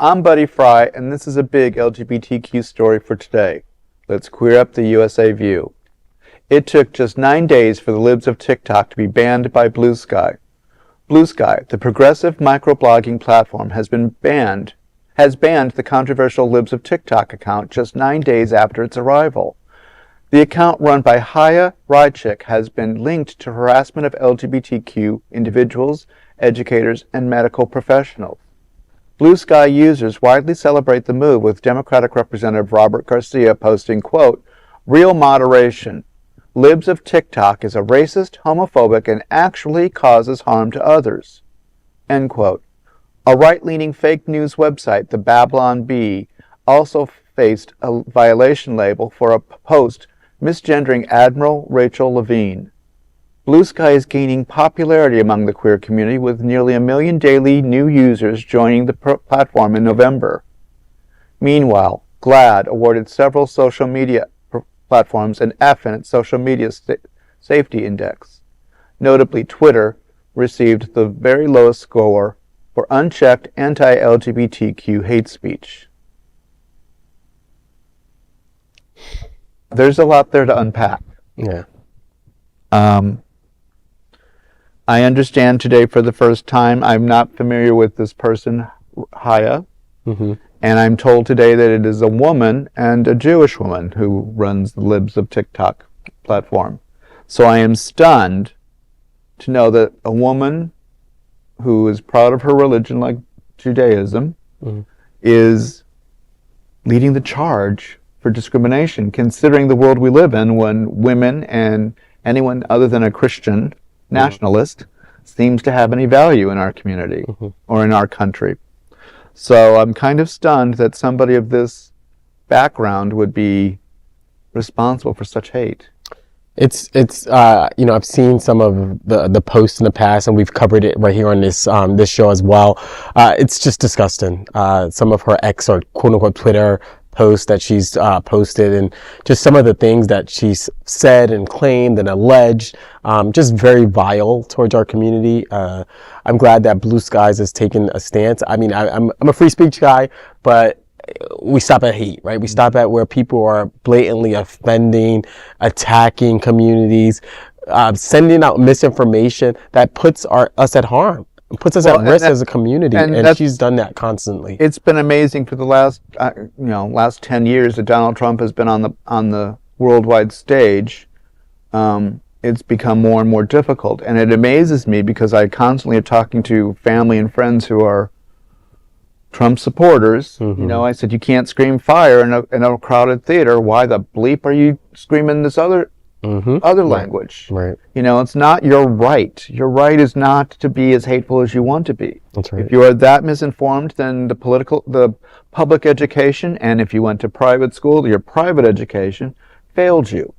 I'm Buddy Fry, and this is a big LGBTQ story for today. Let's queer up the USA view. It took just 9 days for the libs of TikTok to be banned by Bluesky. Bluesky, the progressive microblogging platform, has banned the controversial Libs of TikTok account just 9 days after its arrival. The account, run by Haya Rychik, has been linked to harassment of LGBTQ individuals, educators, and medical professionals. Bluesky users widely celebrate the move, with Democratic Representative Robert Garcia posting, quote, "Real moderation. Libs of TikTok is a racist, homophobic, and actually causes harm to others." End quote. A right-leaning fake news website, the Babylon Bee, also faced a violation label for a post misgendering Admiral Rachel Levine. Bluesky is gaining popularity among the queer community, with nearly 1 million daily new users joining the platform in November. Meanwhile, GLAAD awarded several social media platforms an F in its social media safety index. Notably, Twitter received the very lowest score for unchecked anti-LGBTQ hate speech. There's a lot there to unpack. Yeah. I understand today for the first time, I'm not familiar with this person, Haya, and I'm told today that it is a woman, and a Jewish woman, who runs the Libs of TikTok platform. So I am stunned to know that a woman who is proud of her religion, like Judaism, is leading the charge for discrimination, considering the world we live in, when women and anyone other than a Christian nationalist seems to have any value in our community or in our country. So I'm kind of stunned that somebody of this background would be responsible for such hate. It's I've seen some of the posts in the past, and we've covered it right here on this show as well. It's just disgusting. Some of her ex, or quote unquote Twitter posts that she's posted, and just some of the things that she's said and claimed and alleged, just very vile towards our community. I'm glad that Bluesky has taken a stance. I mean, I'm a free speech guy, but we stop at hate, right? We stop at where people are blatantly offending, attacking communities, sending out misinformation that puts us at harm. Puts us at risk as a community, and she's done that constantly. It's been amazing for the last 10 years that Donald Trump has been on the worldwide stage. It's become more and more difficult, and it amazes me because I constantly am talking to family and friends who are Trump supporters. I said, you can't scream fire in a crowded theater. Why the bleep are you screaming this other language? Right. It's not your right. Your right is not to be as hateful as you want to be. That's right. If you are that misinformed, then the public education, and if you went to private school, your private education failed you.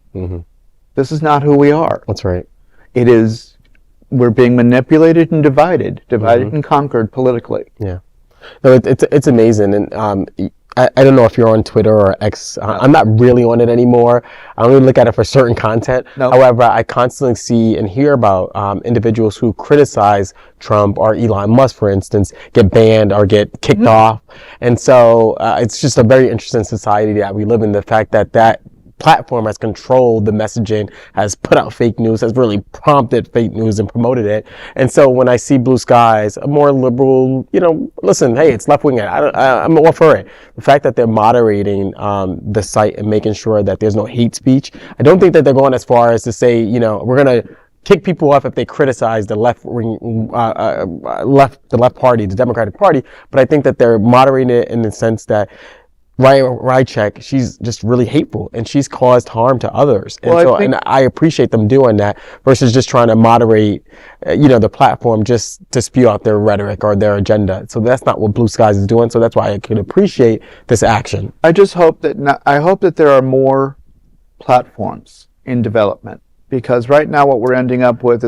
This is not who we are. That's right. We're being manipulated and divided and conquered politically. Yeah. No, it's amazing, and I don't know if you're on Twitter or X. I'm not really on it anymore. I only look at it for certain content. No. However, I constantly see and hear about individuals who criticize Trump or Elon Musk, for instance, get banned or get kicked off. And so it's just a very interesting society that we live in. The fact that platform has controlled the messaging, has put out fake news, has really prompted fake news and promoted it. And so when I see Bluesky, a more liberal, listen, hey, it's left wing. I'm all for it. The fact that they're moderating the site and making sure that there's no hate speech, I don't think that they're going as far as to say, we're going to kick people off if they criticize the left party, the Democratic Party. But I think that they're moderating it in the sense that Rychik, she's just really hateful, and she's caused harm to others. And I appreciate them doing that versus just trying to moderate, the platform just to spew out their rhetoric or their agenda. So that's not what Bluesky is doing. So that's why I can appreciate this action. I just hope that there are more platforms in development, because right now what we're ending up with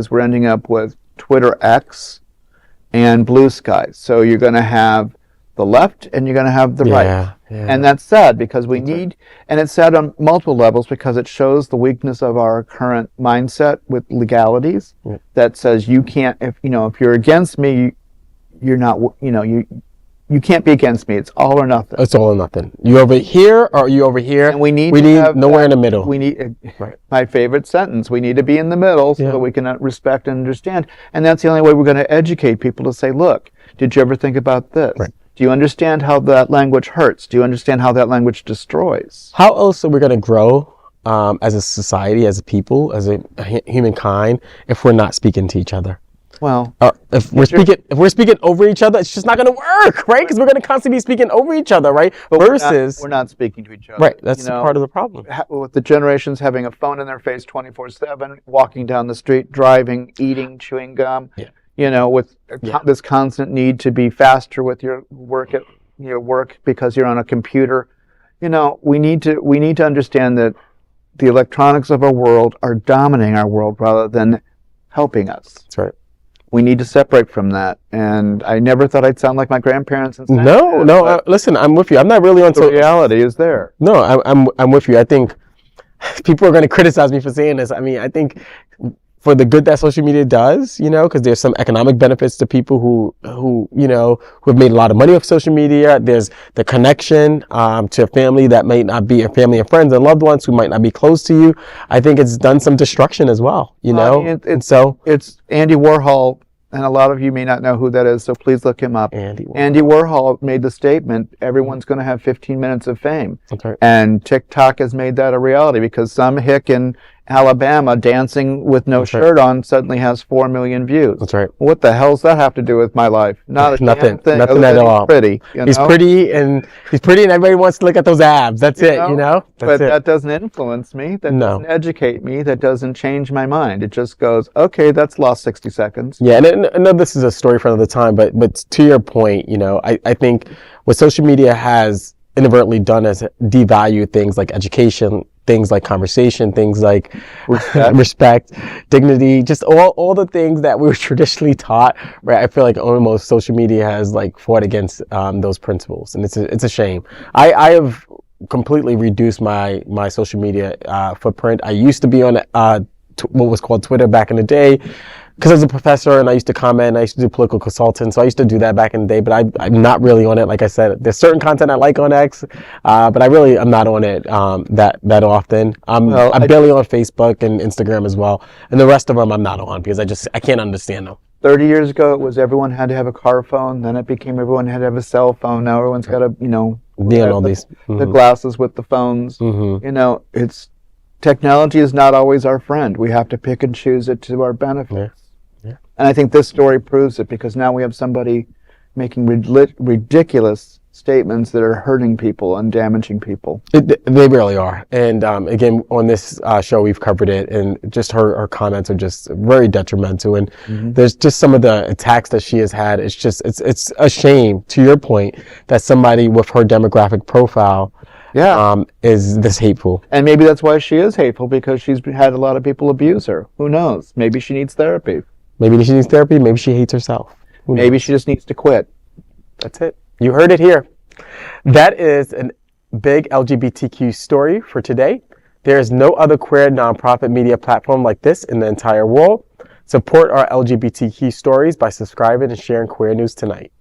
Twitter X and Bluesky. So you're going to have the left and you're going to have the right. Yeah. And that's sad, because and it's sad on multiple levels, because it shows the weakness of our current mindset with legalities that says you can't, if you're against me, you're not, you can't be against me. It's all or nothing. It's all or nothing. You over here or you over here? And we need nowhere in the middle. We need my favorite sentence. We need to be in the middle so that we can respect and understand. And that's the only way we're going to educate people to say, look, did you ever think about this? Right. Do you understand how that language hurts? Do you understand how that language destroys? How else are we going to grow as a society, as a people, as a humankind, if we're not speaking to each other? Well, if we're speaking over each other, it's just not going to work, right? Because we're going to constantly be speaking over each other, right? But we're not speaking to each other. Right. That's part of the problem. With the generations having a phone in their face 24/7, walking down the street, driving, eating, chewing gum. Yeah. With this constant need to be faster with your work because you're on a computer. We need to understand that the electronics of our world are dominating our world rather than helping us. That's right. We need to separate from that. And I never thought I'd sound like my grandparents. And No. Listen, I'm with you. I'm not really on. The reality is there. No, I'm with you. I think people are going to criticize me for saying this. I mean, I think for the good that social media does, because there's some economic benefits to people who have made a lot of money off social media. There's the connection to a family that might not be your family and friends and loved ones who might not be close to you. I think it's done some destruction as well, It's Andy Warhol, and a lot of you may not know who that is, so please look him up. Andy Warhol made the statement, everyone's going to have 15 minutes of fame. That's right. And TikTok has made that a reality because some hick in Alabama dancing with no shirt on suddenly has 4 million views. That's right. What the hell does that have to do with my life? Not a nothing. damn thing. Nothing at all. He's pretty, and everybody wants to look at those abs. That's it. But that doesn't influence me. That doesn't educate me. That doesn't change my mind. It just goes, okay, that's lost 60 seconds. Yeah, and I know this is a story for another time, but to your point, I think what social media has inadvertently done is devalue things like education, things like conversation, things like respect, dignity, just all the things that we were traditionally taught, right? I feel like almost social media has fought against those principles, and it's a shame. I have completely reduced my social media footprint. I used to be on what was called Twitter back in the day, because I was a professor and I used to comment, and I used to do political consulting, so I used to do that back in the day, but I'm not really on it. Like I said, there's certain content I like on X, but I'm not on it that often. I'm barely on Facebook and Instagram as well, and the rest of them I'm not on because I can't understand them. 30 years ago, it was everyone had to have a car phone. Then it became everyone had to have a cell phone. Now everyone's got all these the glasses with the phones. It's technology is not always our friend. We have to pick and choose it to our benefit. Yeah. And I think this story proves it because now we have somebody making ridiculous statements that are hurting people and damaging people. They really are. And again, on this show, we've covered it, and just her comments are just very detrimental. And there's just some of the attacks that she has had. It's a shame, to your point, that somebody with her demographic profile is this hateful. And maybe that's why she is hateful, because she's had a lot of people abuse her. Who knows? Maybe she needs therapy. Maybe she needs therapy. Maybe she hates herself. Maybe she just needs to quit. That's it. You heard it here. That is a big LGBTQ story for today. There is no other queer nonprofit media platform like this in the entire world. Support our LGBTQ stories by subscribing and sharing Queer News Tonight.